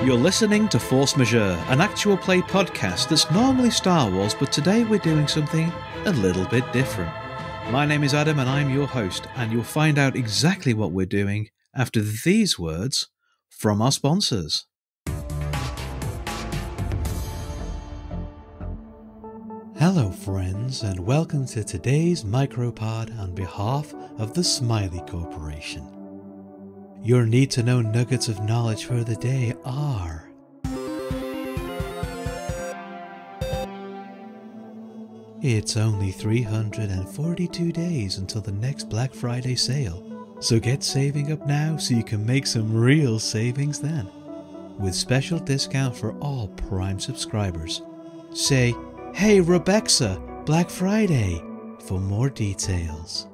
You're listening to Force Majeure, an actual play podcast that's normally Star Wars, but today we're doing something a little bit different. My name is Adam and I'm your host, and you'll find out exactly what we're doing after these words from our sponsors. Hello friends, and welcome to today's micropod on behalf of the Smiley Corporation. Your need-to-know nuggets of knowledge for the day are: it's only 342 days until the next Black Friday sale, so get saving up now so you can make some real savings then. With special discount for all Prime subscribers. Say, "Hey Rebecca, Black Friday," for more details.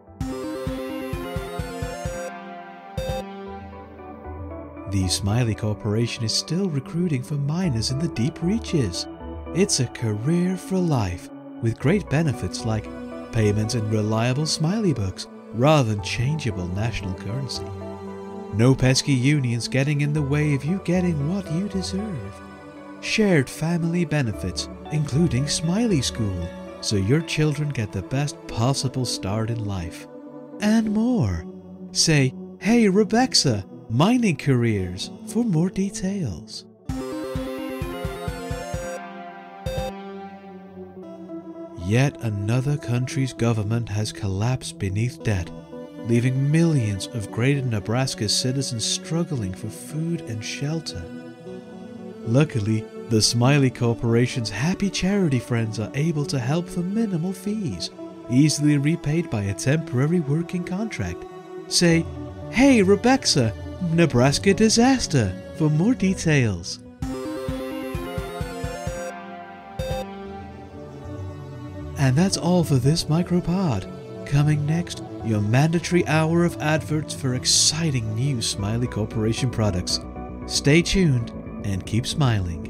The Smiley Corporation is still recruiting for miners in the deep reaches. It's a career for life, with great benefits like payment in reliable Smiley bucks rather than changeable national currency. No pesky unions getting in the way of you getting what you deserve. Shared family benefits, including Smiley School, so your children get the best possible start in life. And more. Say, "Hey Rebecca, mining careers," for more details. Yet another country's government has collapsed beneath debt, leaving millions of Greater Nebraska citizens struggling for food and shelter. Luckily, the Smiley Corporation's happy charity friends are able to help for minimal fees, easily repaid by a temporary working contract. Say, "Hey Rebecca, Nebraska disaster," for more details. And that's all for this micropod. Coming next, your mandatory hour of adverts for exciting new Smiley Corporation products. Stay tuned and keep smiling.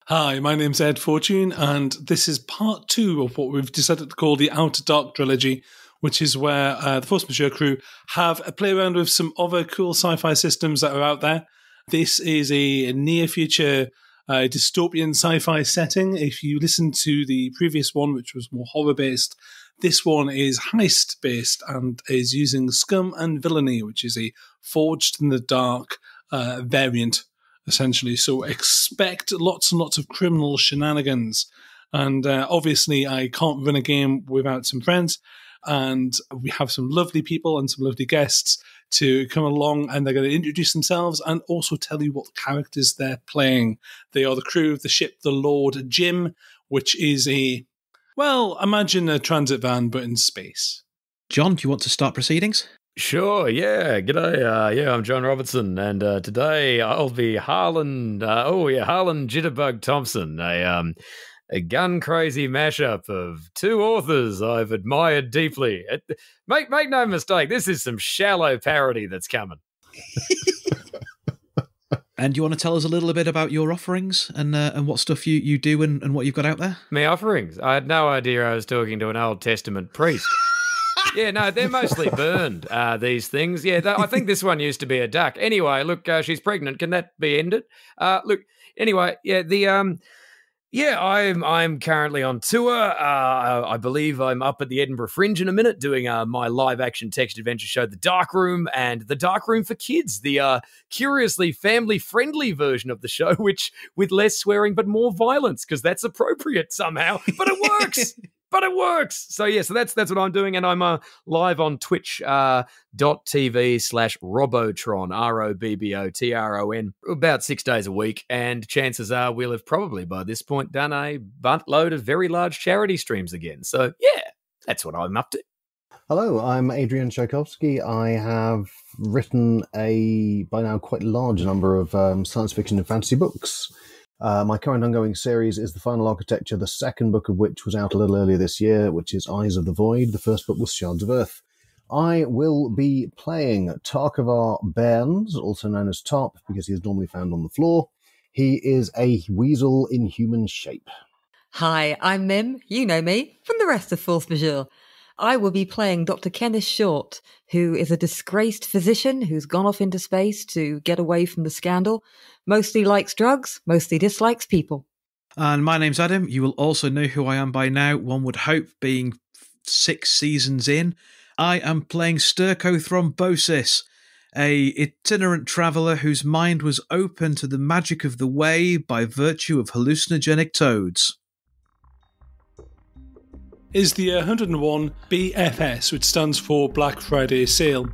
Hi, my name's Ed Fortune, and this is part 2 of what we've decided to call the Outer Dark Trilogy, which is where the Force Majeure crew have a play around with some other cool sci-fi systems that are out there. This is a near-future dystopian sci-fi setting. If you listen to the previous one, which was more horror-based, this one is heist-based and is using Scum and Villainy, which is a Forged in the Dark variant, essentially. So expect lots and lots of criminal shenanigans. And obviously, I can't run a game without some friends. And we have some lovely people and some lovely guests to come along, and they're going to introduce themselves and also tell you what characters they're playing. They are the crew of the ship, the Lord Jim, which is imagine a transit van, but in space. John, do you want to start proceedings? Sure, yeah. G'day. I'm John Robertson, and today I'll be Harlan Jitterbug Thompson, a gun-crazy mashup of two authors I've admired deeply. Make no mistake, this is some shallow parody that's coming. And do you want to tell us a little bit about your offerings and what stuff you do and what you've got out there? My offerings? I had no idea I was talking to an Old Testament priest. Yeah, no, they're mostly burned, these things. Yeah, I think this one used to be a duck. Anyway, look, she's pregnant. Can that be ended? I'm currently on tour. I believe I'm up at the Edinburgh Fringe in a minute doing my live-action text adventure show, The Dark Room, and The Dark Room for Kids, the curiously family-friendly version of the show, which with less swearing but more violence, because that's appropriate somehow. But it works! But it works. So that's what I'm doing, and I'm live on twitch.tv/Robotron, ROBBOTRON, about 6 days a week, and chances are we'll have probably by this point done a buttload of very large charity streams again. So that's what I'm up to. Hello, I'm Adrian Tchaikovsky. I have written a, by now, quite large number of science fiction and fantasy books. My current ongoing series is The Final Architecture, the second book of which was out a little earlier this year, which is Eyes of the Void. The first book was Shards of Earth. I will be playing Tarkovar Bairns, also known as Tarp, because he is normally found on the floor. He is a weasel in human shape. Hi, I'm Mim. You know me from the rest of Force Majeure. I will be playing Dr. Kenneth Short, who is a disgraced physician who's gone off into space to get away from the scandal. Mostly likes drugs, mostly dislikes people. And my name's Adam. You will also know who I am by now, one would hope, being 6 seasons in. I am playing Sterco Thrombosis, a itinerant traveller whose mind was open to the magic of the way by virtue of hallucinogenic toads. Is the 101 BFS, which stands for Black Friday Sale.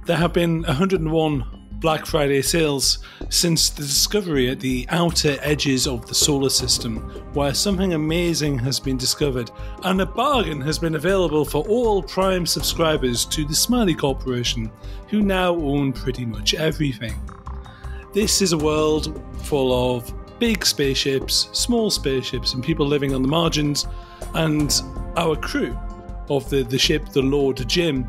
There have been 101 Black Friday sales since the discovery at the outer edges of the solar system, where something amazing has been discovered, and a bargain has been available for all Prime subscribers to the Smiley Corporation, who now own pretty much everything. This is a world full of big spaceships, small spaceships, and people living on the margins, and our crew of the ship, the Lord Jim,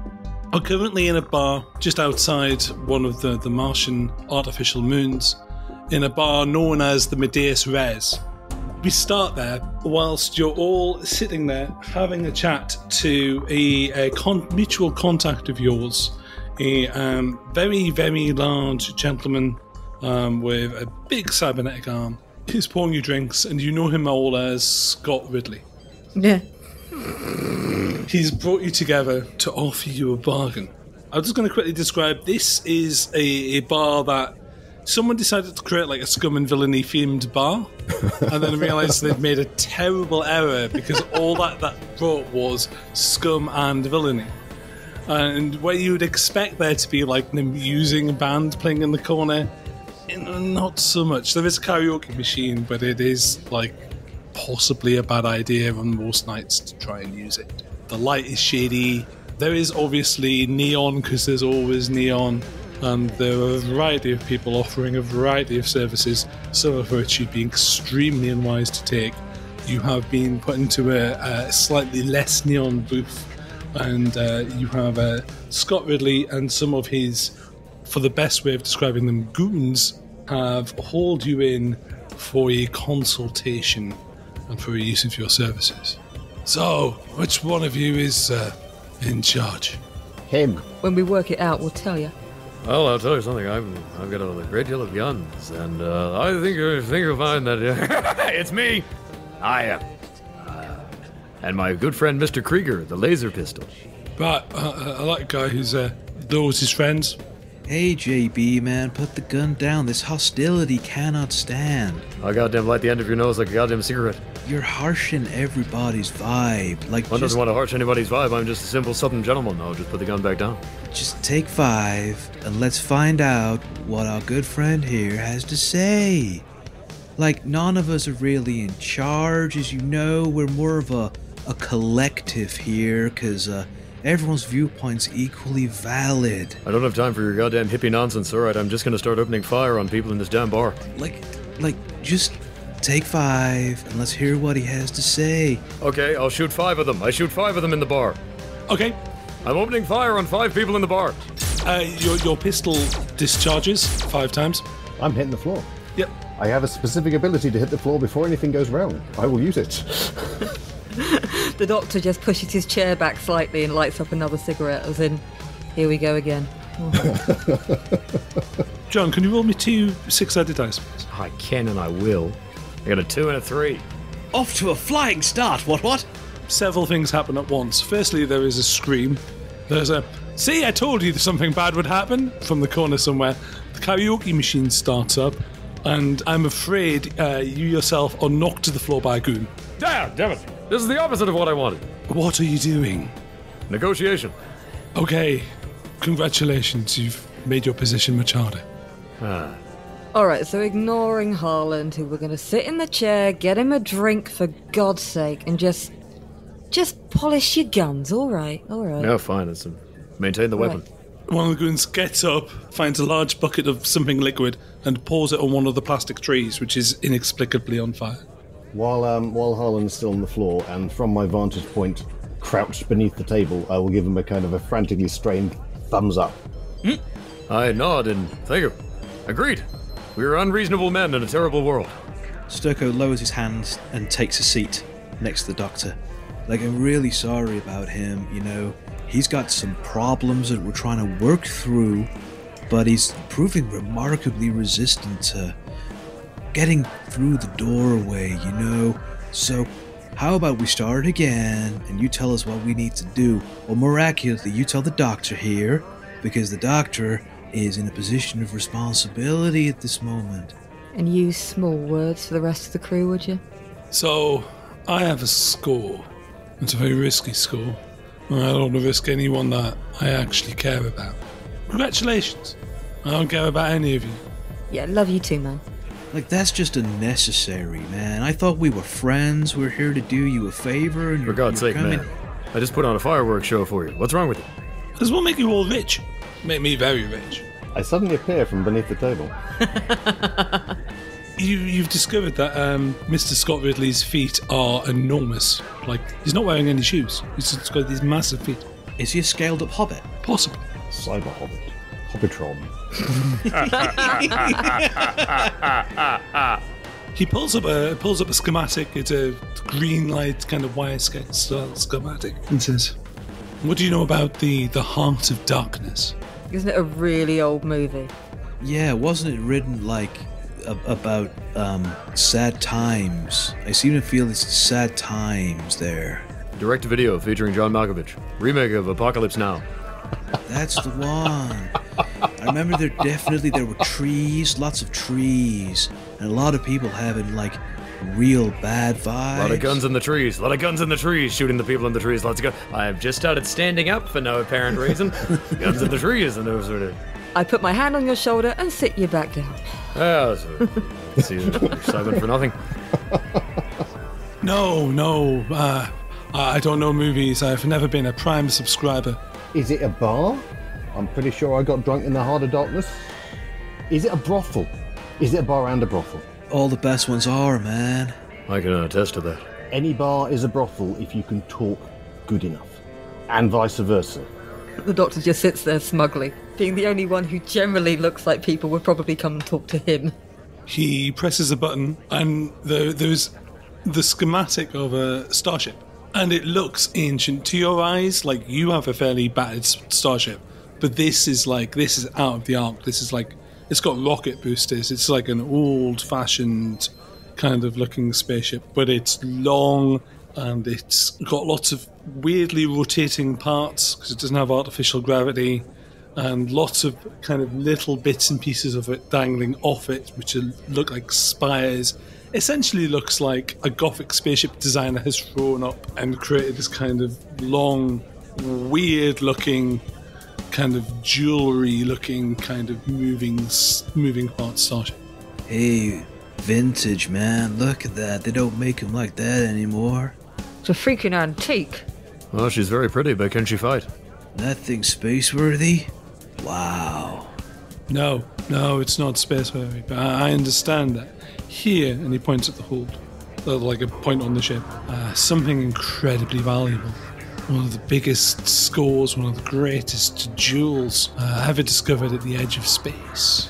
are currently in a bar just outside one of the Martian artificial moons, in a bar known as the Medeus Res. We start there whilst you're all sitting there having a chat to a mutual contact of yours, a very, very large gentleman with a big cybernetic arm. He's pouring you drinks, and you know him all as Scott Ridley. Yeah. He's brought you together to offer you a bargain. I'm just going to quickly describe, this is a bar that someone decided to create like a Scum and Villainy themed bar, and then realised they'd made a terrible error because all that brought was Scum and Villainy. And where you would expect there to be like an amusing band playing in the corner, not so much. There is a karaoke machine, but it is like possibly a bad idea on most nights to try and use it. The light is shady. There is obviously neon because there's always neon, and there are a variety of people offering a variety of services, some of which you'd be extremely unwise to take. You have been put into a slightly less neon booth, and you have Scott Ridley and some of his, for the best way of describing them, goons, have hauled you in for a consultation and for a use of your services. So, which one of you is in charge? Him. When we work it out, we'll tell you. Well, I'll tell you something. I've got a great deal of guns, and I think you'll find that it's me. I am, and my good friend Mr. Krieger, the laser pistol. Right, I like a guy who's those his friends. Hey JB, man, put the gun down. This hostility cannot stand. I goddamn light the end of your nose like a goddamn cigarette. You're harshing everybody's vibe. Like, One doesn't want to harsh anybody's vibe. I'm just a simple southern gentleman. No, just put the gun back down. Just take 5 and let's find out what our good friend here has to say. Like, none of us are really in charge, as you know. We're more of a collective here, because everyone's viewpoint's equally valid. I don't have time for your goddamn hippie nonsense. Alright, I'm just gonna start opening fire on people in this damn bar. Like, just take 5 and let's hear what he has to say. Okay, I'll shoot 5 of them. I shoot 5 of them in the bar. Okay. I'm opening fire on 5 people in the bar. Your pistol discharges 5 times. I'm hitting the floor. Yep. I have a specific ability to hit the floor before anything goes wrong. I will use it. The doctor just pushes his chair back slightly and lights up another cigarette, as in, here we go again. John, can you roll me 2 6-sided dice, please? I can and I will. I got a 2 and a 3. Off to a flying start, what? Several things happen at once. Firstly, there is a scream. There's a, "See, I told you that something bad would happen," from the corner somewhere. The karaoke machine starts up, and I'm afraid you yourself are knocked to the floor by a goon. Damn it! This is the opposite of what I wanted. What are you doing? Negotiation. Okay, congratulations, you've made your position much harder. Alright, so ignoring Harland, who we're going to sit in the chair, get him a drink for God's sake, and just polish your guns, alright. No, fine, it's maintain the weapon. One of the goons gets up, finds a large bucket of something liquid, and pours it on one of the plastic trees, which is inexplicably on fire. While Harlan's still on the floor, and from my vantage point, crouched beneath the table, I will give him a kind of a frantically strained thumbs up. I nod and thank you. Agreed. We are unreasonable men in a terrible world. Sterco lowers his hands and takes a seat next to the doctor. Like, I'm really sorry about him, you know. He's got some problems that we're trying to work through, but he's proving remarkably resistant to getting through the doorway, you know. So, how about we start again, and you tell us what we need to do? Or miraculously, you tell the doctor here, because the doctor is in a position of responsibility at this moment. And use small words for the rest of the crew, would you? So, I have a score. It's a very risky score. I don't want to risk anyone that I actually care about. Congratulations. I don't care about any of you. Yeah, love you too, man. Like, that's just unnecessary, man. I thought we were friends. We're here to do you a favor. And For God's sake, man. I just put on a fireworks show for you. What's wrong with you? This will make you all rich. Make me very rich. I suddenly appear from beneath the table. You've discovered that Mr. Scott Ridley's feet are enormous. Like, he's not wearing any shoes. He's just got these massive feet. Is he a scaled-up hobbit? Possibly. Cyber Hobbit. Hobbitron. He pulls up a schematic. It's a green light kind of wire sketch style schematic. And says, "What do you know about the Heart of Darkness?" Isn't it a really old movie? Yeah, wasn't it written, like, about sad times? I seem to feel it's sad times there. Direct-to-video featuring John Malkovich. Remake of Apocalypse Now. That's the one. I remember there were trees, lots of trees, and a lot of people having, like, real bad vibes. A lot of guns in the trees. A lot of guns in the trees. Shooting the people in the trees. Lots of guns. I have just started standing up for no apparent reason. Guns in the trees and those sort of... I put my hand on your shoulder and sit you back down. Oh, see, excitement for nothing. No. I don't know movies. I've never been a Prime subscriber. Is it a bar? I'm pretty sure I got drunk in the Heart of Darkness. Is it a brothel? Is it a bar and a brothel? All the best ones are, man. I can attest to that. Any bar is a brothel if you can talk good enough. And vice versa. The doctor just sits there smugly, being the only one who generally looks like people would probably come and talk to him. He presses a button, and there's the schematic of a starship. And it looks ancient to your eyes, like you have a fairly battered starship. But this is out of the arc. This is like, it's got rocket boosters. It's like an old-fashioned kind of looking spaceship, but it's long and it's got lots of weirdly rotating parts because it doesn't have artificial gravity, and lots of kind of little bits and pieces of it dangling off it, which look like spires. Essentially looks like a Gothic spaceship designer has thrown up and created this kind of long, weird-looking, kind of jewelry-looking, kind of moving part starship. Hey, vintage, man. Look at that. They don't make them like that anymore. It's a freaking antique. Well, she's very pretty, but can she fight? That thing's space-worthy? Wow. No, it's not space-worthy, but I understand that. Here, and he points at the hold, like a point on the ship, something incredibly valuable. One of the biggest scores, one of the greatest jewels ever discovered at the edge of space.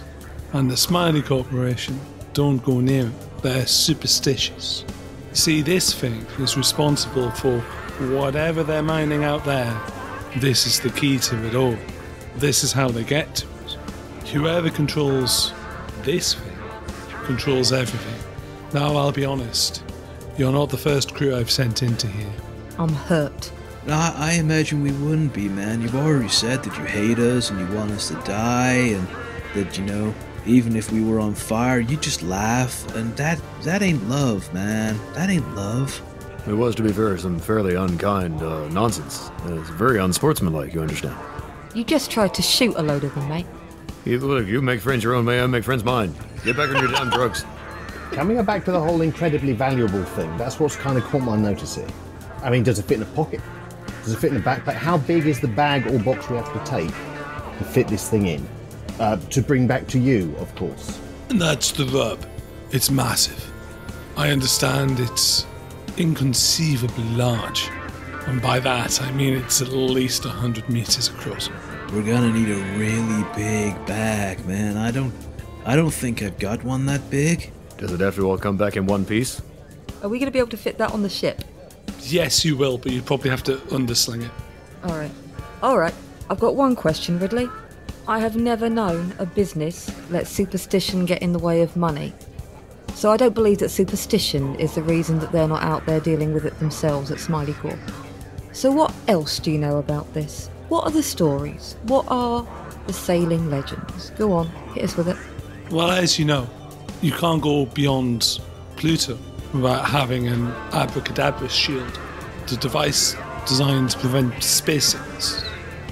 And the Smiley Corporation don't go near it. They're superstitious. See, this thing is responsible for whatever they're mining out there. This is the key to it all. This is how they get to it. Whoever controls this thing controls everything. Now, I'll be honest. You're not the first crew I've sent into here. I'm hurt. I imagine we wouldn't be, man. You've already said that you hate us and you want us to die, and that, you know, even if we were on fire, you'd just laugh. And that ain't love, man. That ain't love. It was, to be fair, some fairly unkind nonsense. It's very unsportsmanlike, you understand. You just tried to shoot a load of them, mate. You make friends your own way, I make friends mine. Get back on your damn drugs. Coming back to the whole incredibly valuable thing, that's what's kind of caught my notice here. I mean, does it fit in a pocket? Does it fit in a backpack? How big is the bag or box we have to take to fit this thing in? To bring back to you, of course. And that's the rub. It's massive. I understand it's inconceivably large. And by that, I mean it's at least 100 meters across. We're gonna need a really big bag, man. I don't think I've got one that big. Does it have to all come back in one piece? Are we going to be able to fit that on the ship? Yes, you will, but you'd probably have to undersling it. All right. I've got one question, Ridley. I have never known a business let superstition get in the way of money. So I don't believe that superstition is the reason that they're not out there dealing with it themselves at Smiley Corp. So what else do you know about this? What are the stories? What are the sailing legends? Go on, hit us with it. Well, as you know, you can't go beyond Pluto without having an abracadabra shield, the device designed to prevent space sickness.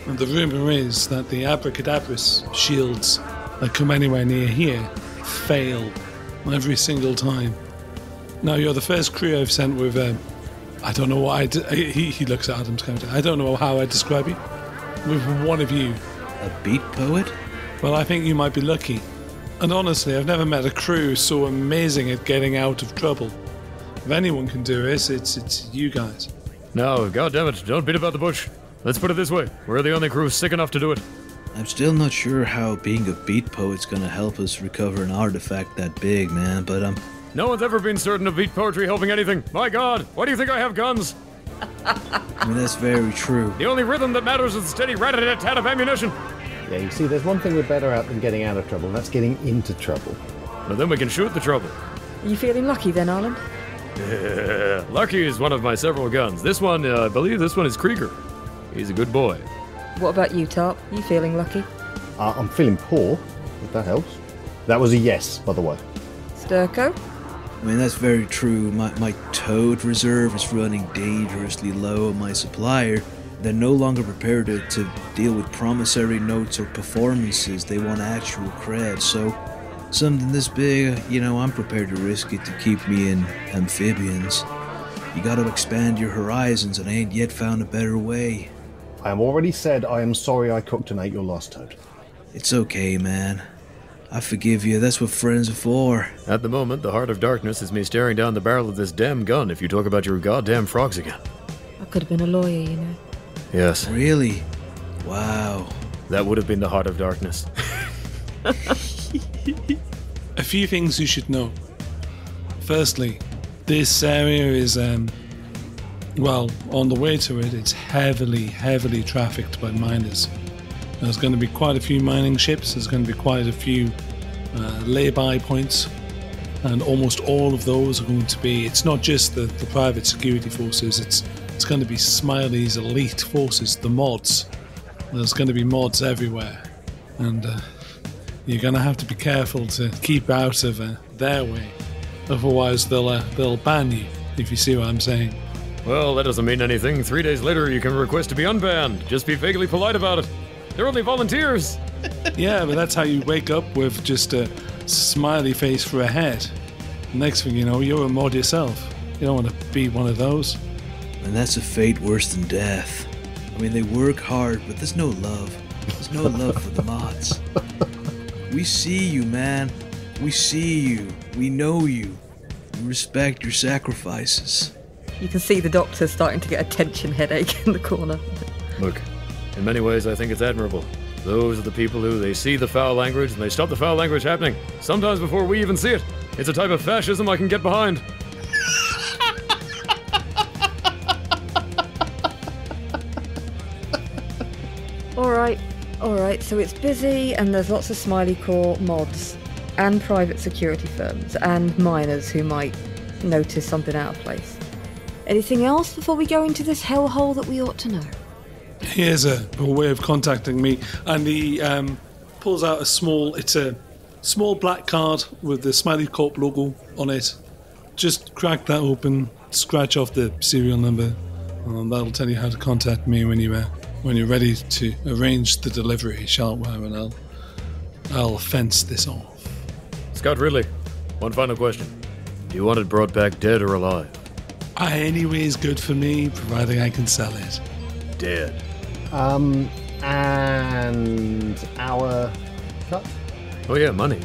And the rumour is that the abracadabra shields that come anywhere near here fail every single time. Now, you're the first crew I've sent with, I don't know what he looks at Adam's counter. I don't know how I describe you. With one of you. A beat poet? Well, I think you might be lucky. And honestly, I've never met a crew so amazing at getting out of trouble. If anyone can do it, it's you guys. No, goddammit, don't beat about the bush. Let's put it this way. We're the only crew sick enough to do it. I'm still not sure how being a beat poet's gonna help us recover an artifact that big, man, but No one's ever been certain of beat poetry helping anything. My god, why do you think I have guns? I mean, that's very true. The only rhythm that matters is the steady rat-a-tat-tat of ammunition. Yeah, you see, there's one thing we're better at than getting out of trouble, and that's getting into trouble. But then we can shoot the trouble. Are you feeling lucky then, Arlen? Lucky is one of my several guns. This one, I believe this one is Krieger. He's a good boy. What about you, Tarp? You feeling lucky? I'm feeling poor, if that helps. That was a yes, by the way. Sturko? I mean, that's very true. My toad reserve is running dangerously low on my supplier. They're no longer prepared to deal with promissory notes or performances. They want actual cred. So, something this big, I'm prepared to risk it to keep me in amphibians. You gotta expand your horizons, and I ain't yet found a better way. I have already said I am sorry I cooked and ate your last toad. It's okay, man. I forgive you. That's what friends are for. At the moment, the heart of darkness is me staring down the barrel of this damn gun if you talk about your goddamn frogs again. I could have been a lawyer, Yes. Really? Wow. That would have been the heart of darkness. A few things you should know. Firstly, this area is, on the way to it, it's heavily trafficked by miners. There's going to be quite a few mining ships, there's going to be quite a few lay-by points, and almost all of those are going to be, it's not just the private security forces, it's going to be Smiley's elite forces, the mods. There's going to be mods everywhere, and you're going to have to be careful to keep out of their way, otherwise they'll ban you, if you see what I'm saying. Well, that doesn't mean anything. 3 days later, you can request to be unbanned. Just be vaguely polite about it. They're only volunteers. Yeah, but that's how you wake up with just a smiley face for a head. Next thing you know, you're a mod yourself. You don't want to be one of those. And that's a fate worse than death. I mean, they work hard, but there's no love. There's no love for the mods. We see you, man. We see you. We know you. We respect your sacrifices. You can see the doctor starting to get a tension headache in the corner. Look, in many ways, I think it's admirable. Those are the people who, they see the foul language and they stop the foul language happening. Sometimes before we even see it. It's a type of fascism I can get behind. Alright, so it's busy and there's lots of Smiley Core mods and private security firms and miners who might notice something out of place. Anything else before we go into this hellhole that we ought to know? Here's a way of contacting me, and he pulls out a small black card with the Smiley Corp logo on it. Just crack that open, scratch off the serial number, and that'll tell you how to contact me when you're ready to arrange the delivery, Sharpware, and I'll fence this off. Scott Ridley, one final question. Do you want it brought back dead or alive? Anyways, good for me, providing I can sell it. Dead. And our cut? Oh yeah, money.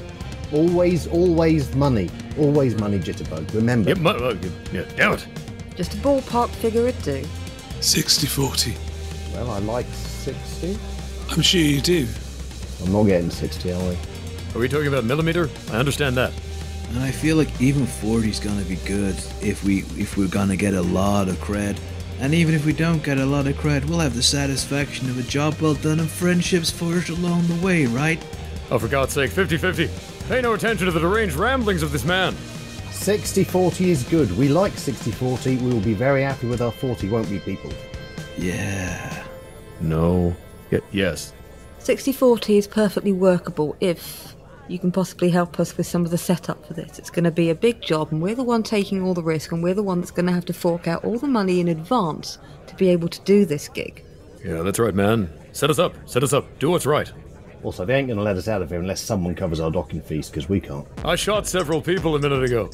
Always money. Always money, Jitterbug. Remember. Yeah, damn it. Just a ballpark figure would do. 60-40. Well, I like 60. I'm sure you do. I'm not getting 60, are we? Are we talking about millimeter? I understand that. And I feel like even 40's gonna be good if we're gonna get a lot of cred. And even if we don't get a lot of cred, we'll have the satisfaction of a job well done and friendships forged along the way, right? Oh, for God's sake, 50-50. Pay no attention to the deranged ramblings of this man. 60-40 is good. We like 60-40. We will be very happy with our 40, won't we, people? Yeah. No. Yes. 60-40 is perfectly workable if you can possibly help us with some of the setup for this. It's going to be a big job, and we're the one taking all the risk, and we're the one that's going to have to fork out all the money in advance to be able to do this gig. Yeah, that's right, man. Set us up. Do what's right. Also, they ain't going to let us out of here unless someone covers our docking fees, because we can't. I shot several people a minute ago.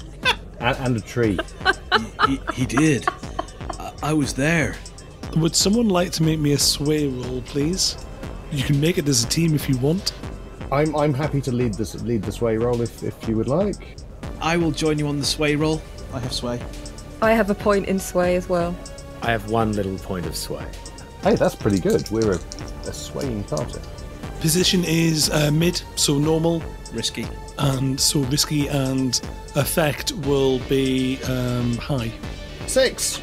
And a tree. He did. I was there. Would someone like to make me a sway roll, please? You can make it as a team if you want. I'm happy to lead the sway roll if you would like. I will join you on the sway roll. I have sway. I have a point in sway as well. I have one little point of sway. Hey, that's pretty good. We're a swaying party. Position is mid, so normal. Risky. And so risky, and effect will be high. 6.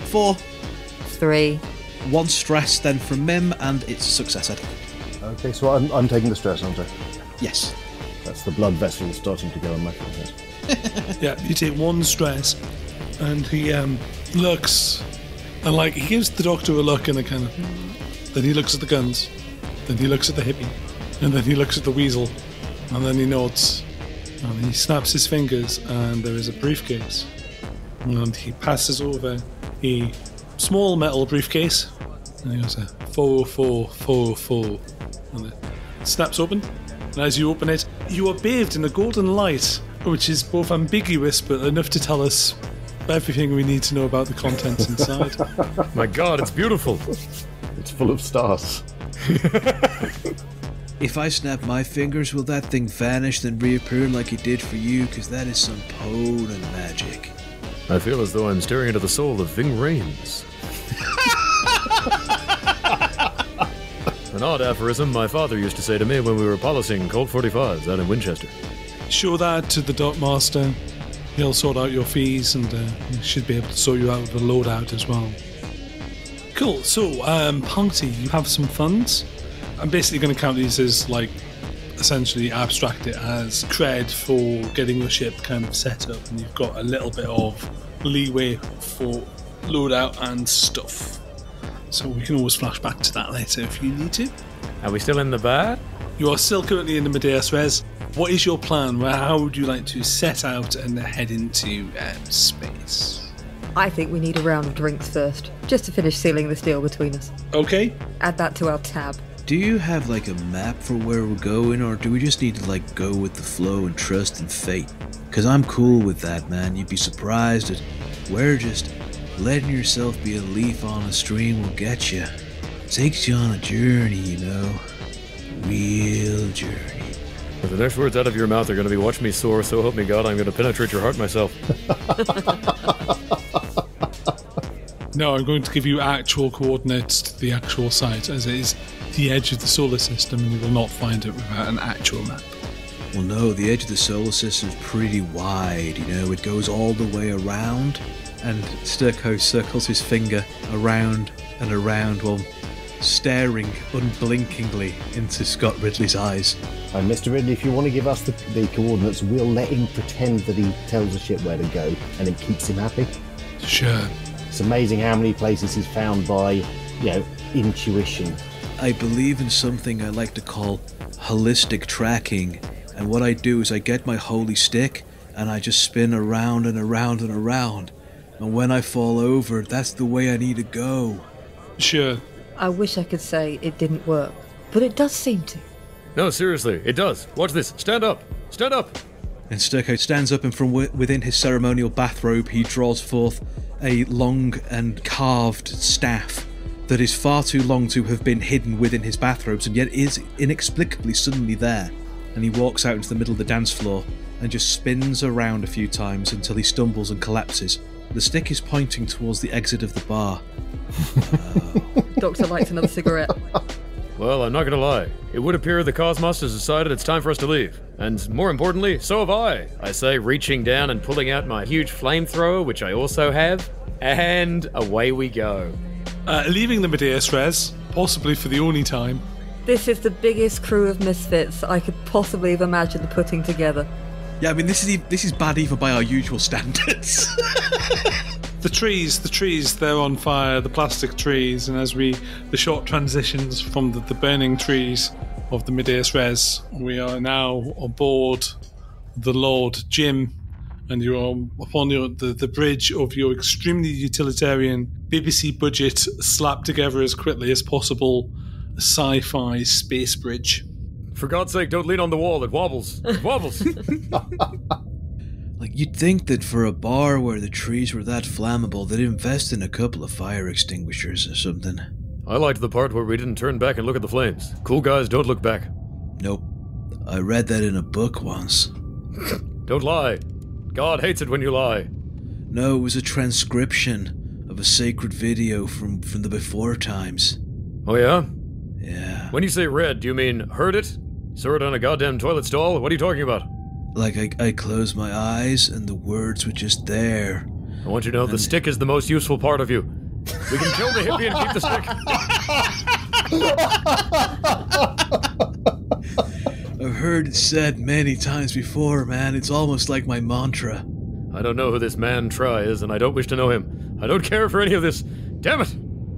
4. 3. 1 stress then from Mim, and it's a success, Ed. Okay, so I'm taking the stress, aren't I? Yes. That's the blood vessel starting to go on my forehead. Yeah, you take 1 stress, and he looks, and like he gives the doctor a look and a kind of. Then he looks at the guns, then he looks at the hippie, and then he looks at the weasel, and then he nods, and he snaps his fingers, and there is a briefcase, and he passes over a small metal briefcase, and he goes 44444, and it snaps open. And as you open it, you are bathed in a golden light, which is both ambiguous but enough to tell us everything we need to know about the contents inside. My God, it's beautiful. It's full of stars. If I snap my fingers, will that thing vanish then reappear like it did for you? Because that is some potent magic. I feel as though I'm staring into the soul of Ving Rhames. An odd aphorism my father used to say to me when we were policing Colt 45s out in Winchester. Show that to the dock master. He'll sort out your fees, and he should be able to sort you out with a loadout as well. Cool. So, Punkty, you have some funds. I'm basically going to count these as, like, essentially abstract it as cred for getting your ship kind of set up, and you've got a little bit of leeway for loadout and stuff. So we can always flash back to that later if you need to. Are we still in the bar? You are still currently in the Medeas Res. What is your plan? How would you like to set out and head into space? I think we need a round of drinks first, just to finish sealing this deal between us. Okay. Add that to our tab. Do you have like a map for where we're going, or do we just need to like go with the flow and trust in fate? Because I'm cool with that, man. You'd be surprised at where just letting yourself be a leaf on a stream will get you. Takes you on a journey, you know. Real journey. If the next words out of your mouth are going to be "watch me soar, so help me God, I'm going to penetrate your heart myself." No, I'm going to give you actual coordinates to the actual site, as it is the edge of the solar system, and you will not find it without an actual map. Well, no, the edge of the solar system is pretty wide, you know. It goes all the way around, and Sturko circles his finger around and around while staring unblinkingly into Scott Ridley's eyes. And Mr. Ridley, if you want to give us the coordinates, we'll let him pretend that he tells the ship where to go, and it keeps him happy. Sure. It's amazing how many places he's found by, intuition. I believe in something I like to call holistic tracking, and what I do is I get my holy stick and I just spin around and around and around, and when I fall over, that's the way I need to go. Sure. I wish I could say it didn't work, but it does seem to. No, seriously, it does. Watch this. Stand up. Stand up. And Sturko stands up, and from within his ceremonial bathrobe he draws forth a long and carved staff that is far too long to have been hidden within his bathrobes, and yet is inexplicably suddenly there. And he walks out into the middle of the dance floor and just spins around a few times until he stumbles and collapses. The stick is pointing towards the exit of the bar. Doctor lights another cigarette. Well, I'm not gonna lie. It would appear the Cosmos has decided it's time for us to leave. And more importantly, so have I say, reaching down and pulling out my huge flamethrower, which I also have, and away we go. Leaving the Medeus Res, possibly for the only time. This is the biggest crew of misfits I could possibly have imagined putting together. Yeah, I mean, this is bad even by our usual standards. The trees, they're on fire, the plastic trees, and as the short transitions from the burning trees of the Medeus Res, we are now aboard the Lord Jim, and you're upon the bridge of your extremely utilitarian BBC budget, slapped together as quickly as possible, sci-fi space bridge. For God's sake, don't lean on the wall, it wobbles. It wobbles. Like, you'd think that for a bar where the trees were that flammable, they'd invest in a couple of fire extinguishers or something. I liked the part where we didn't turn back and look at the flames. Cool guys don't look back. Nope. I read that in a book once. Don't lie. God hates it when you lie. No, it was a transcription of a sacred video from the before times. Oh yeah? Yeah. When you say read, do you mean heard it? Saw it on a goddamn toilet stall? What are you talking about? Like, I closed my eyes and the words were just there. I want you to know the stick is the most useful part of you. We can kill the hippie and keep the stick. I've heard it said many times before, man. It's almost like my mantra. I don't know who this man Try is, and I don't wish to know him. I don't care for any of this. Damn it!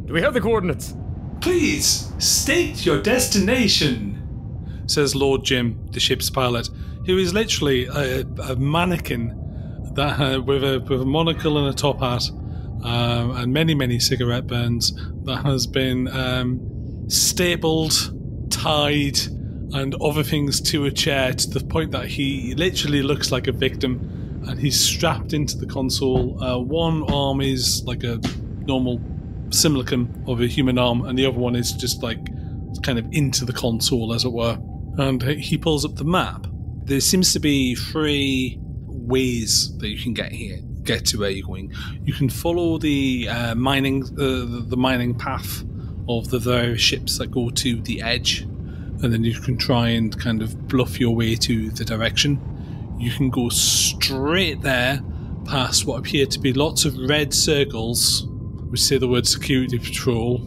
Do we have the coordinates? Please, state your destination, says Lord Jim, the ship's pilot, who is literally a mannequin that with a monocle and a top hat, and many cigarette burns, that has been stapled, tied, and other things to a chair to the point that he literally looks like a victim, and he's strapped into the console. One arm is like a normal simulacrum of a human arm, and the other one is just like kind of into the console, as it were. And he pulls up the map. There seems to be 3 ways that you can get to where you're going. You can follow the mining path of the various ships that go to the edge, and then you can try and kind of bluff your way to the direction. You can go straight there, past what appear to be lots of red circles, which say the word security patrol,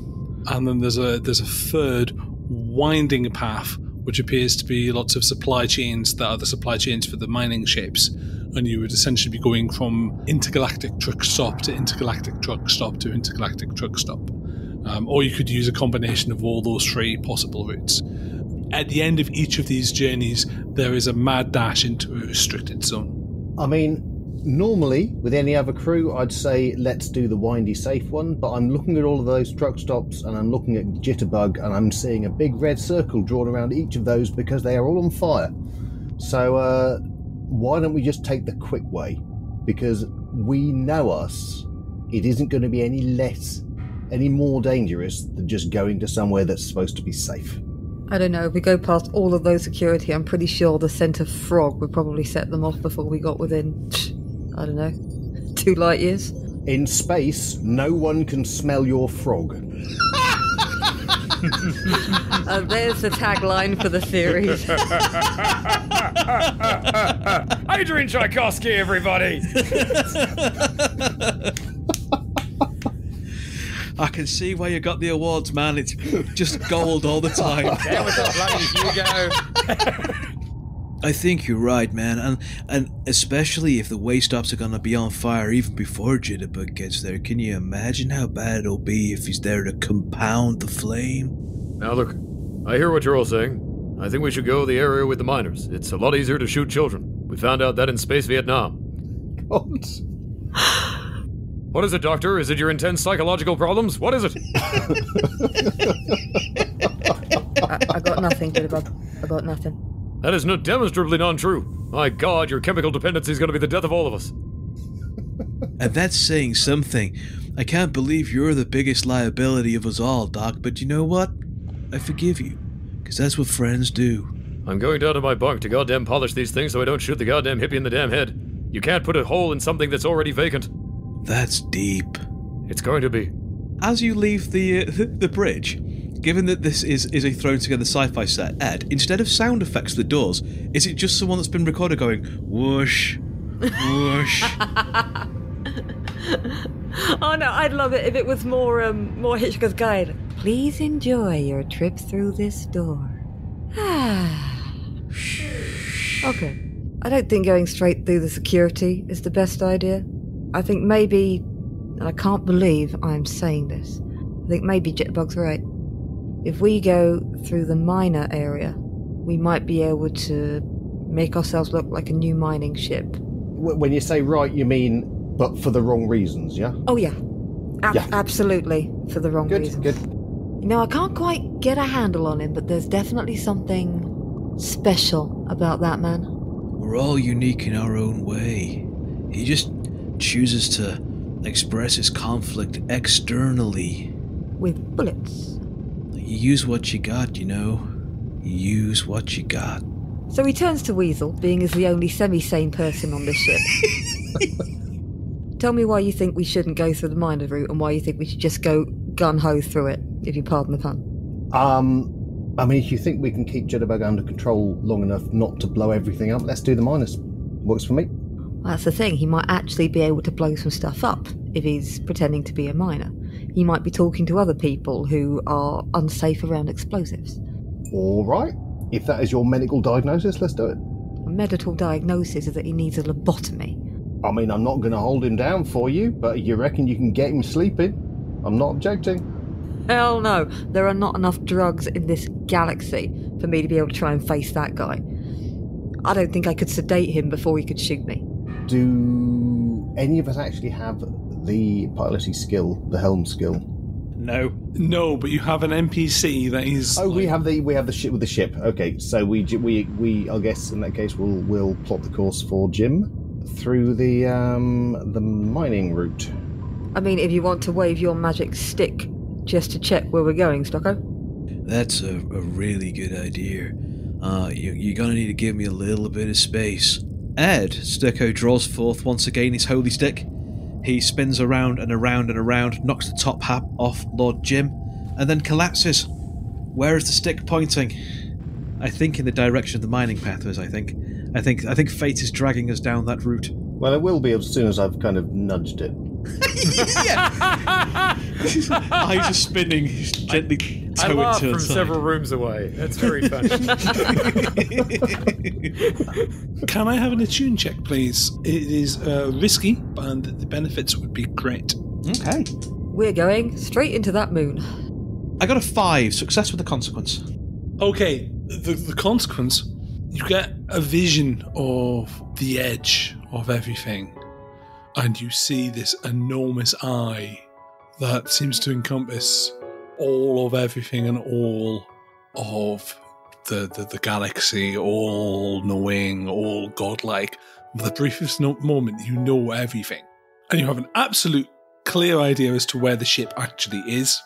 and then there's a third winding path, which appears to be lots of supply chains that are the supply chains for the mining ships, and you would essentially be going from intergalactic truck stop to intergalactic truck stop to intergalactic truck stop. Or you could use a combination of all those 3 possible routes. At the end of each of these journeys, there is a mad dash into a restricted zone. I mean, normally, with any other crew, I'd say let's do the windy, safe one, but I'm looking at all of those truck stops, and I'm looking at Jitterbug, and I'm seeing a big red circle drawn around each of those because they are all on fire. So, why don't we just take the quick way? Because we know us. It isn't going to be any more dangerous than just going to somewhere that's supposed to be safe. I don't know, if we go past all of those security, I'm pretty sure the scent of frog would probably set them off before we got within, I don't know, 2 light years. In space, no one can smell your frog. There's the tagline for the series. Adrian Tchaikovsky, everybody! I can see why you got the awards, man. It's just gold all the time. Down with the bloody Hugo. I think you're right, man, and especially if the way stops are gonna be on fire even before Jitterbug gets there. Can you imagine how bad it'll be if he's there to compound the flame? Now look, I hear what you're all saying. I think we should go the area with the miners. It's a lot easier to shoot children. We found out that in Space Vietnam. God. What is it, Doctor? Is it your intense psychological problems? What is it? I got nothing, Jitterbug. I got nothing. That is not demonstrably non-true. My God, your chemical dependency is going to be the death of all of us. And that's saying something. I can't believe you're the biggest liability of us all, Doc, but you know what? I forgive you, because that's what friends do. I'm going down to my bunk to goddamn polish these things so I don't shoot the goddamn hippie in the damn head. You can't put a hole in something that's already vacant. That's deep. It's going to be. As you leave the bridge, given that this is a thrown together sci-fi set, Ed, instead of sound effects for the doors, is it just someone that's been recorded going whoosh, whoosh? Oh no, I'd love it if it was more Hitchhiker's Guide. Please enjoy your trip through this door. Okay. I don't think going straight through the security is the best idea. I think maybe, and I can't believe I'm saying this, I think maybe Jitterbug's right. If we go through the miner area, we might be able to make ourselves look like a new mining ship. When you say right, you mean but for the wrong reasons, yeah? Oh yeah. Yeah. Absolutely, for the wrong reasons. Good. You know, I can't quite get a handle on him, but there's definitely something special about that man. We're all unique in our own way. He just chooses to express his conflict externally. With bullets. You use what you got, you know. You use what you got. So he turns to Weasel, being as the only semi-sane person on this ship. Tell me why you think we shouldn't go through the miner route and why you think we should just go gun-ho through it, if you pardon the pun. I mean, if you think we can keep Jitterbug under control long enough not to blow everything up, let's do the miners. Works for me. Well, that's the thing, he might actually be able to blow some stuff up if he's pretending to be a miner. He might be talking to other people who are unsafe around explosives. All right. If that is your medical diagnosis, let's do it. A medical diagnosis is that he needs a lobotomy. I mean, I'm not going to hold him down for you, but you reckon you can get him sleeping? I'm not objecting. Hell no, there are not enough drugs in this galaxy for me to be able to try and face that guy. I don't think I could sedate him before he could shoot me. Do any of us actually have the piloting skill, the helm skill? No, but you have an NPC that is. Oh, we have the ship with the ship. Okay, so we I guess in that case we'll plot the course for Jim through the mining route. I mean, if you want to wave your magic stick just to check where we're going, Stocko. That's a really good idea. You're gonna need to give me a little bit of space. Ed, Sticko draws forth once again his holy stick. He spins around and around and around, knocks the top hat off Lord Jim, and then collapses. Where is the stick pointing? I think in the direction of the mining pathways, I think fate is dragging us down that route. Well, it will be as soon as I've kind of nudged it. Yeah! Eyes are spinning, gently I laugh from several rooms away. That's very funny. Can I have an attune check, please? It is risky, and the benefits would be great. Okay. We're going straight into that moon. I got a 5, success with the consequence. Okay, the consequence, you get a vision of the edge of everything, and you see this enormous eye that seems to encompass all of everything and all of the galaxy, all knowing, all godlike. The briefest moment, you know everything. And you have an absolute clear idea as to where the ship actually is.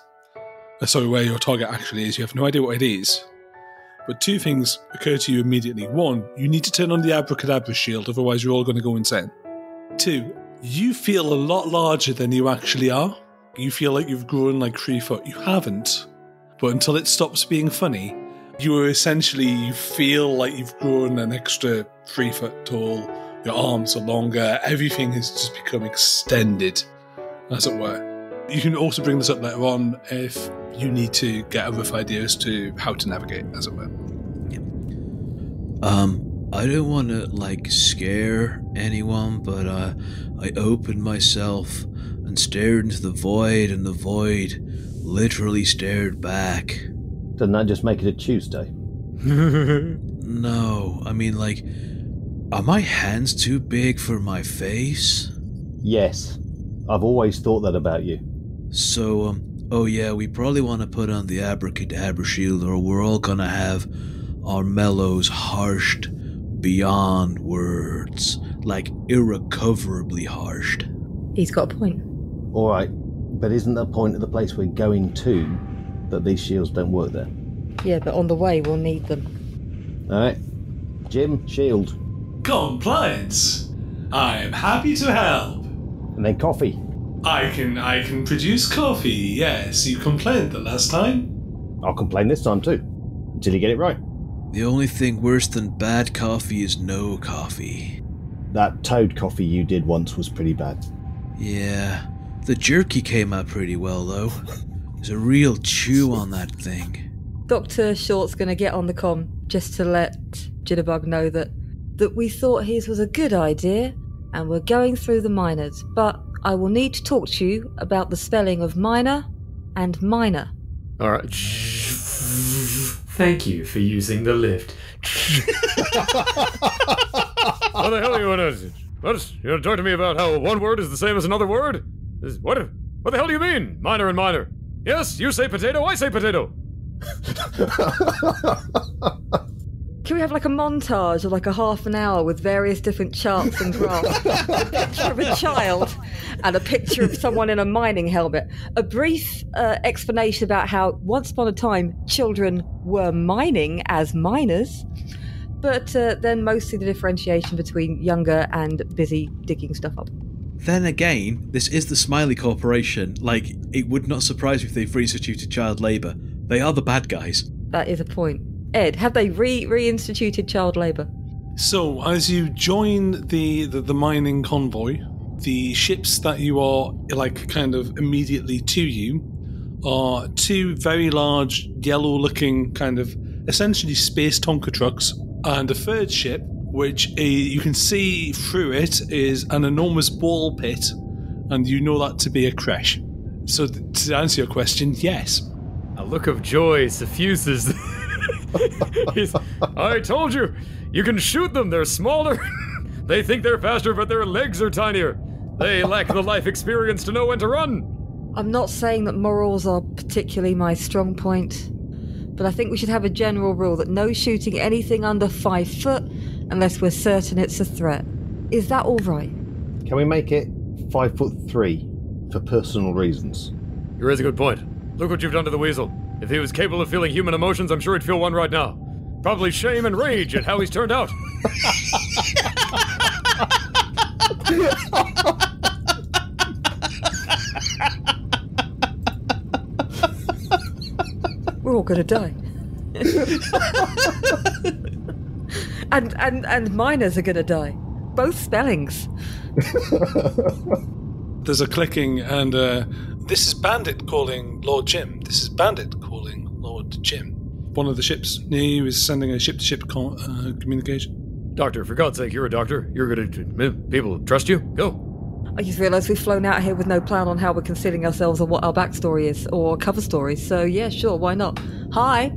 Where your target actually is. You have no idea what it is. But two things occur to you immediately. One, you need to turn on the abracadabra shield, otherwise you're all going to go insane. Two, you feel a lot larger than you actually are. You feel like you've grown like 3 foot. You haven't. But until it stops being funny, you feel like you've grown an extra 3 foot tall. Your arms are longer. Everything has just become extended, as it were. You can also bring this up later on if you need to get a rough idea as to how to navigate, as it were. I don't want to, scare anyone, but I opened myself and stared into the void, and the void literally stared back. Doesn't that just make it a Tuesday? No, I mean, are my hands too big for my face? Yes. I've always thought that about you. So, we probably want to put on the abracadabra shield, or we're all gonna have our mellows harshed beyond words, irrecoverably harshed. He's got a point. All right, but isn't the point of the place we're going to that these shields don't work there? Yeah, but on the way we'll need them. All right, Jim, shield. Compliance. I'm happy to help. And then coffee. I can produce coffee. Yes, you complained the last time. I'll complain this time too, until you get it right. The only thing worse than bad coffee is no coffee. That toad coffee you did once was pretty bad. Yeah, the jerky came out pretty well though. There's a real chew on that thing. Dr. Short's going to get on the comm just to let Jitterbug know that we thought his was a good idea and we're going through the minors, but I will need to talk to you about the spelling of minor and minor. All right. Thank you for using the lift. What the hell are you want to... What? You want to talk to me about how one word is the same as another word? What the hell do you mean, minor and minor? Yes, you say potato, I say potato. Can we have like a montage of like a half an hour with various different charts and graphs? A picture of a child and a picture of someone in a mining helmet. A brief explanation about how once upon a time children were mining as miners, but then mostly the differentiation between younger and busy digging stuff up. Then again, this is the Smiley Corporation. Like, it would not surprise me if they've reinstituted child labour. They are the bad guys. That is a point. Ed, have they reinstituted child labour? So, as you join the mining convoy, the ships that you are, like, kind of immediately to you are two very large, yellow-looking, kind of, essentially space Tonka trucks, and a third ship, which you can see through it is an enormous ball pit, and you know that to be a creche. So, to answer your question, yes. A look of joy suffuses. I told you, you can shoot them, they're smaller. They think they're faster, but their legs are tinier. They lack the life experience to know when to run. I'm not saying that morals are particularly my strong point, but I think we should have a general rule that no shooting anything under 5 foot unless we're certain it's a threat. Is that all right? Can we make it 5'3" for personal reasons? You raise a good point. Look what you've done to the weasel. If he was capable of feeling human emotions, I'm sure he'd feel one right now. Probably shame and rage at how he's turned out. We're all gonna die. and miners are gonna die. Both spellings. There's a clicking, and this is Bandit calling Lord Jim. This is Bandit calling Lord Jim. One of the ships near you is sending a ship-to-ship communication. Doctor, for God's sake, you're a doctor. You're good at... People trust you? Go. I just realised we've flown out here with no plan on how we're concealing ourselves or what our backstory is, or cover story, so yeah, sure, why not? Hi,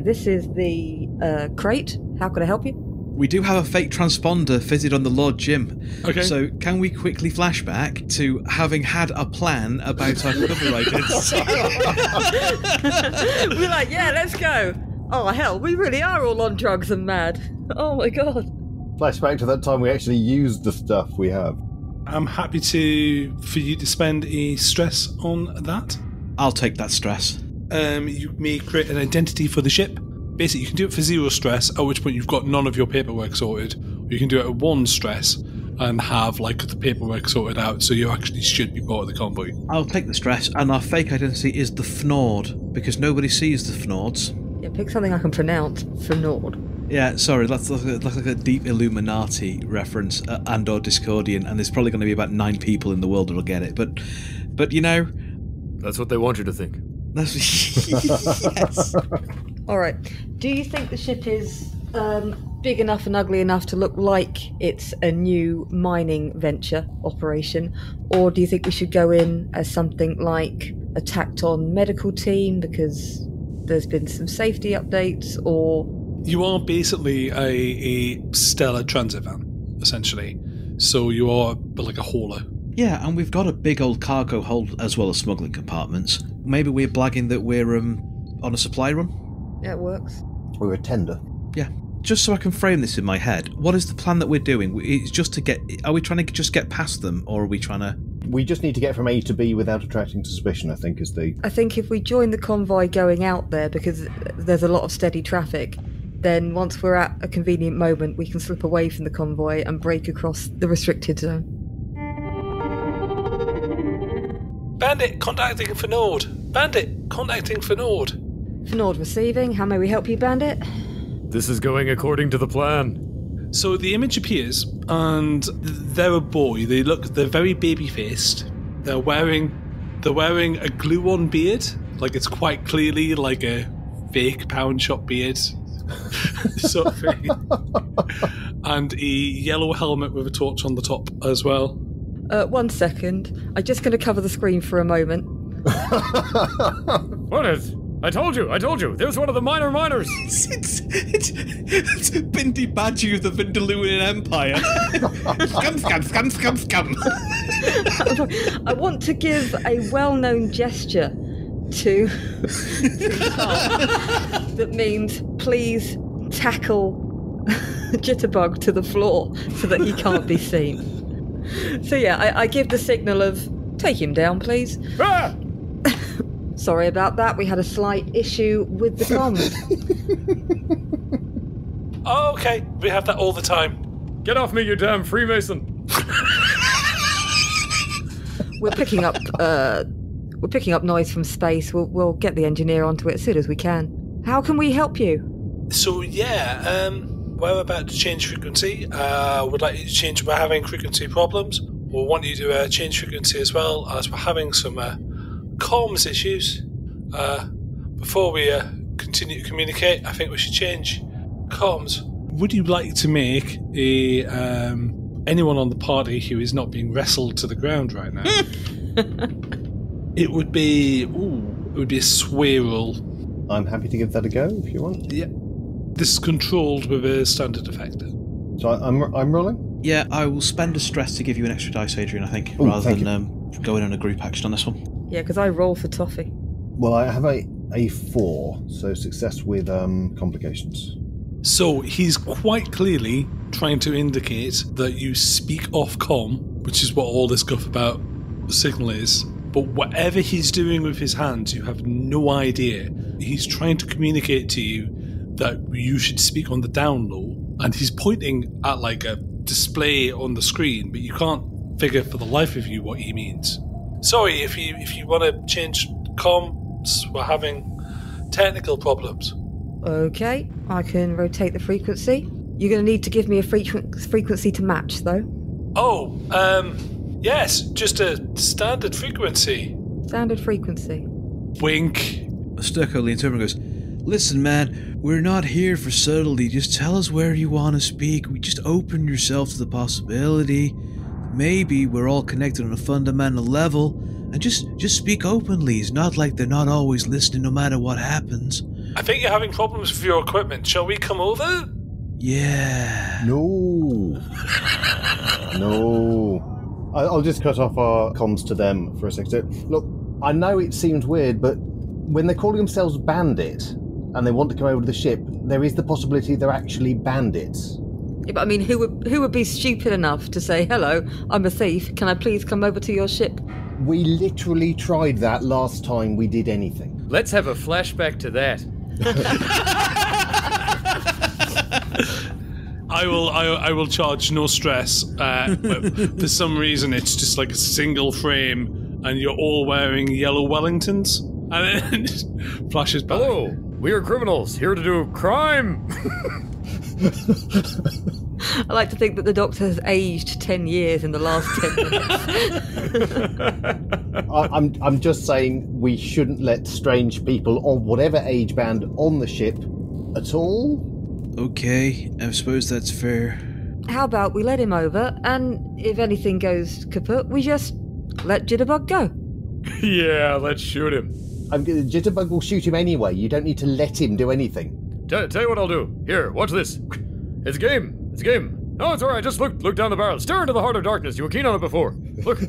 this is the crate. How can I help you? We do have a fake transponder fitted on the Lord Jim. Okay. So can we quickly flash back to having had a plan about our cover riders? We're like, yeah, let's go. Oh, hell, we really are all on drugs and mad. Oh, my God. Flashback to that time we actually used the stuff we have. I'm happy for you to spend a stress on that. I'll take that stress. You may create an identity for the ship. Basically, you can do it for 0 stress, at which point you've got none of your paperwork sorted. Or you can do it at 1 stress and have, like, the paperwork sorted out, so you actually should be part of the convoy. I'll take the stress, and our fake identity is the Fnord, because nobody sees the Fnords. Yeah, pick something I can pronounce. Fnord. Yeah, sorry, that's like a deep Illuminati reference and or Discordian, and there's probably going to be about 9 people in the world that'll get it. But you know... That's what they want you to think. Yes. All right. Do you think the ship is big enough and ugly enough to look like it's a new mining venture operation? Or do you think we should go in as something like a tacked-on medical team because there's been some safety updates, or... You are basically a stellar transit van, essentially. So you are like a hauler. Yeah, and we've got a big old cargo hold as well as smuggling compartments. Maybe we're blagging that we're on a supply run? Yeah, it works. We're a tender. Yeah. Just so I can frame this in my head, what is the plan that we're doing? It's just to get... Are we trying to just get past them, or are we trying to... We just need to get from A to B without attracting suspicion, I think, is the... I think if we join the convoy going out there, because there's a lot of steady traffic, then once we're at a convenient moment, we can slip away from the convoy and break across the restricted zone. Bandit contacting for Nord. Bandit contacting for Nord. Fnord receiving. How may we help you, Bandit? This is going according to the plan. So the image appears, and they're a boy. They're very baby-faced. They're wearing a glue-on beard. Like, it's quite clearly like a fake pound shop beard sort of thing. And a yellow helmet with a torch on the top as well. 1 second. I'm just going to cover the screen for a moment. What is? I told you. There's one of the miners. It's Bindi Badger of the Vindalooan Empire. Scum. I want to give a well-known gesture to Carl that means please tackle Jitterbug to the floor so that he can't be seen. So yeah, I give the signal of take him down, please. Ah! Sorry about that. We had a slight issue with the comms. Oh, okay. We have that all the time. Get off me, you damn Freemason! We're picking up noise from space. We'll get the engineer onto it as soon as we can. How can we help you? So yeah, we're about to change frequency. Would like you to change. We're having frequency problems. We'll want you to change frequency as well, as we're having some comms issues. Before we continue to communicate, I think we should change comms. Would you like to make a anyone on the party who is not being wrestled to the ground right now? It would be a sway roll. I'm happy to give that a go if you want. Yeah. This is controlled with a standard effect. So I'm rolling? Yeah, I will spend a stress to give you an extra dice, Adrian, I think, Ooh, rather thank than going on a group action on this one. Yeah, because I roll for toffee. Well, I have a 4, so success with complications. So he's quite clearly trying to indicate that you speak off comm, which is what all this guff about the signal is. But whatever he's doing with his hands, you have no idea. He's trying to communicate to you that you should speak on the down low, and he's pointing at like a display on the screen, but you can't figure for the life of you what he means. Sorry, if you want to change comms, we're having technical problems. Okay, I can rotate the frequency. You're going to need to give me a frequency to match, though. Oh, yes, just a standard frequency. Standard frequency. Wink. Sturko leans over and goes, "Listen, man, we're not here for subtlety. Just tell us where you want to speak. We just open yourself to the possibility. Maybe we're all connected on a fundamental level, and just speak openly. It's not like they're not always listening no matter what happens." I think you're having problems with your equipment. Shall we come over? Yeah. No. I'll just cut off our comms to them for a second. Look, I know it seems weird, but when they're calling themselves bandit and they want to come over to the ship, there is the possibility they're actually bandits. Yeah, but I mean, who would be stupid enough to say, "Hello, I'm a thief. Can I please come over to your ship?" We literally tried that last time we did anything. Let's have a flashback to that. I will charge no stress. But for some reason, it's just like a single frame, and you're all wearing yellow Wellingtons, and then it just flashes back. Hello, we are criminals here to do crime. I like to think that the Doctor has aged 10 years in the last 10 minutes. I'm just saying we shouldn't let strange people of whatever age band on the ship at all. Okay, I suppose that's fair. How about we let him over, and if anything goes kaput, we just let Jitterbug go? Yeah, let's shoot him. Jitterbug will shoot him anyway. You don't need to let him do anything. Tell you what I'll do. Here, watch this. It's a game. No, it's alright. Just look down the barrel. Stare into the heart of darkness. You were keen on it before. Look.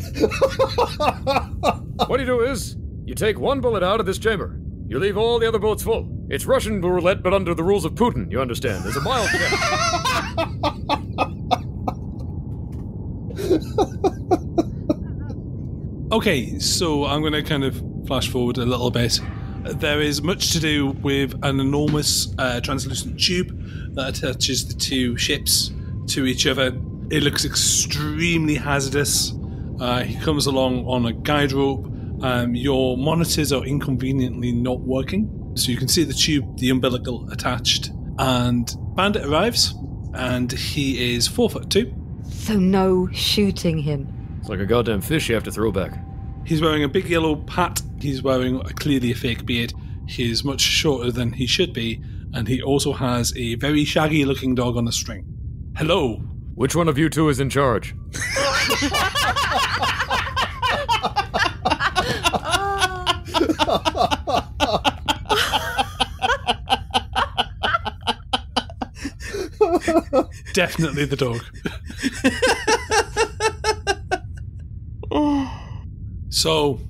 What you do is, you take one bullet out of this chamber. You leave all the other bullets full. It's Russian roulette, but under the rules of Putin, you understand. There's a mild check. Okay, so I'm going to kind of flash forward a little bit. There is much to do with an enormous translucent tube that attaches the two ships to each other. It looks extremely hazardous. He comes along on a guide rope. Your monitors are inconveniently not working. So you can see the tube, the umbilical attached. And Bandit arrives, and he is 4'2". So no shooting him. It's like a goddamn fish you have to throw back. He's wearing a big yellow hat. He's wearing clearly a fake beard. He is much shorter than he should be, and he also has a very shaggy-looking dog on a string. Hello. Which one of you two is in charge? Definitely the dog. So,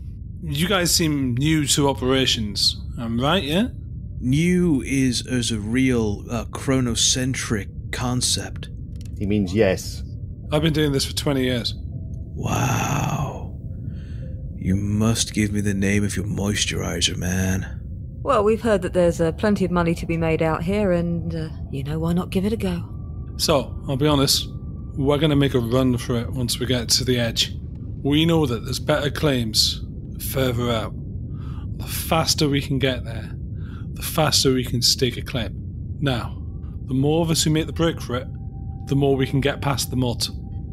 you guys seem new to operations. I'm right, yeah? New is a real chronocentric concept. He means yes. I've been doing this for 20 years. Wow. You must give me the name of your moisturizer, man. Well, we've heard that there's plenty of money to be made out here, and, why not give it a go? So, I'll be honest, we're going to make a run for it once we get to the edge. We know that there's better claims further out. The faster we can get there, the faster we can stake a claim. Now, the more of us who make the break for it, the more we can get past the moat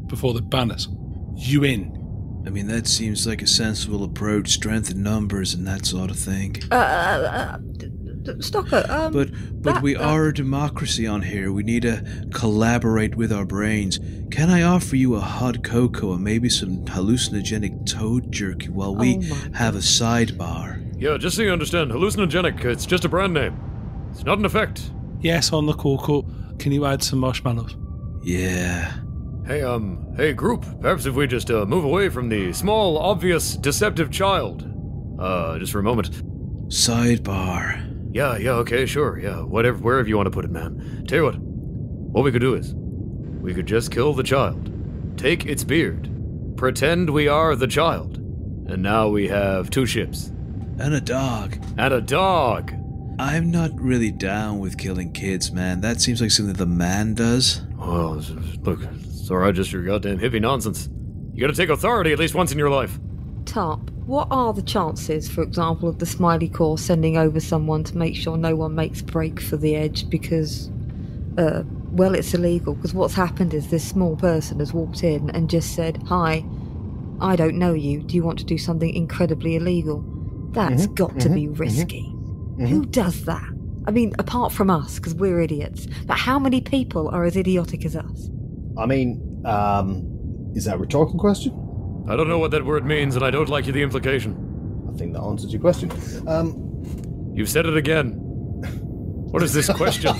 before they ban us. You in? I mean, that seems like a sensible approach, strength in numbers and that sort of thing. Stocker, But we are a democracy on here. We need to collaborate with our brains. Can I offer you a hot cocoa and maybe some hallucinogenic toad jerky while we have a sidebar? Yeah, just so you understand, hallucinogenic, it's just a brand name. It's not an effect. Yes, on the cocoa. Can you add some marshmallows? Yeah. Hey group, perhaps if we just move away from the small, obvious, deceptive child. Just for a moment. Sidebar. Yeah, okay, sure, yeah, wherever you want to put it, man. Tell you what we could do is, we could just kill the child, take its beard, pretend we are the child, and now we have 2 ships. And a dog. And a dog! I'm not really down with killing kids, man. That seems like something the man does. Well, look, it's alright, just your goddamn hippie nonsense. You gotta take authority at least once in your life. Tarp, what are the chances, for example, of the Smiley Corps sending over someone to make sure no one makes break for the edge because, it's illegal? Because what's happened is this small person has walked in and just said, "Hi, I don't know you. Do you want to do something incredibly illegal?" That's got to be risky. Who does that? I mean, apart from us, because we're idiots. But how many people are as idiotic as us? I mean, is that a rhetorical question? I don't know what that word means, and I don't like the implication. I think that answers your question. You've said it again. What is this question?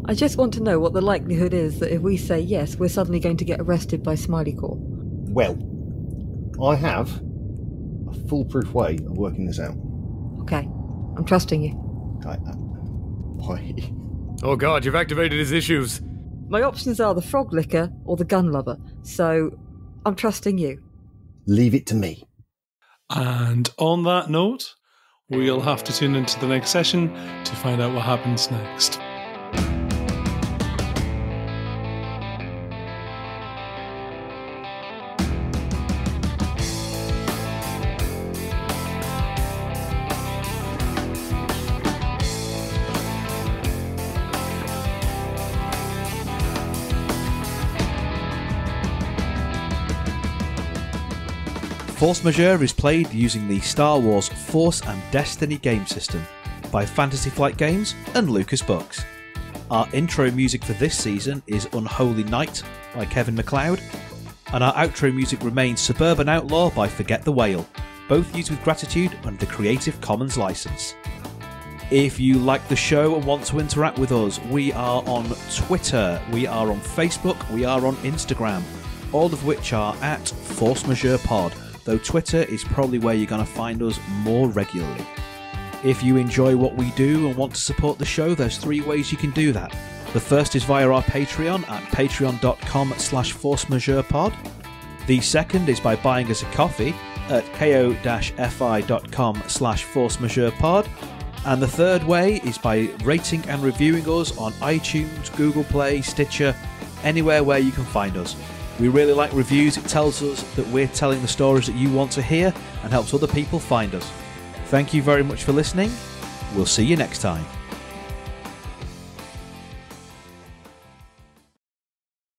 I just want to know what the likelihood is that if we say yes, we're suddenly going to get arrested by Smiley Corps. Well, I have a foolproof way of working this out. Okay, I'm trusting you. Why? Oh god, you've activated his issues. My options are the frog licker or the gun lover, so I'm trusting you. Leave it to me. And on that note, we'll have to tune into the next session to find out what happens next. Force Majeure is played using the Star Wars Force and Destiny game system by Fantasy Flight Games and Lucas Books. Our intro music for this season is Unholy Night by Kevin MacLeod, and our outro music remains Suburban Outlaw by Forget the Whale, both used with gratitude under the Creative Commons license. If you like the show and want to interact with us, we are on Twitter, we are on Facebook, we are on Instagram, all of which are at Force Majeure Pod, though Twitter is probably where you're going to find us more regularly. If you enjoy what we do and want to support the show, there's 3 ways you can do that. The first is via our Patreon at patreon.com/forcemajeurepod. The second is by buying us a coffee at ko-fi.com/forcemajeurepod. And the third way is by rating and reviewing us on iTunes, Google Play, Stitcher, anywhere where you can find us. We really like reviews. It tells us that we're telling the stories that you want to hear and helps other people find us. Thank you very much for listening. We'll see you next time.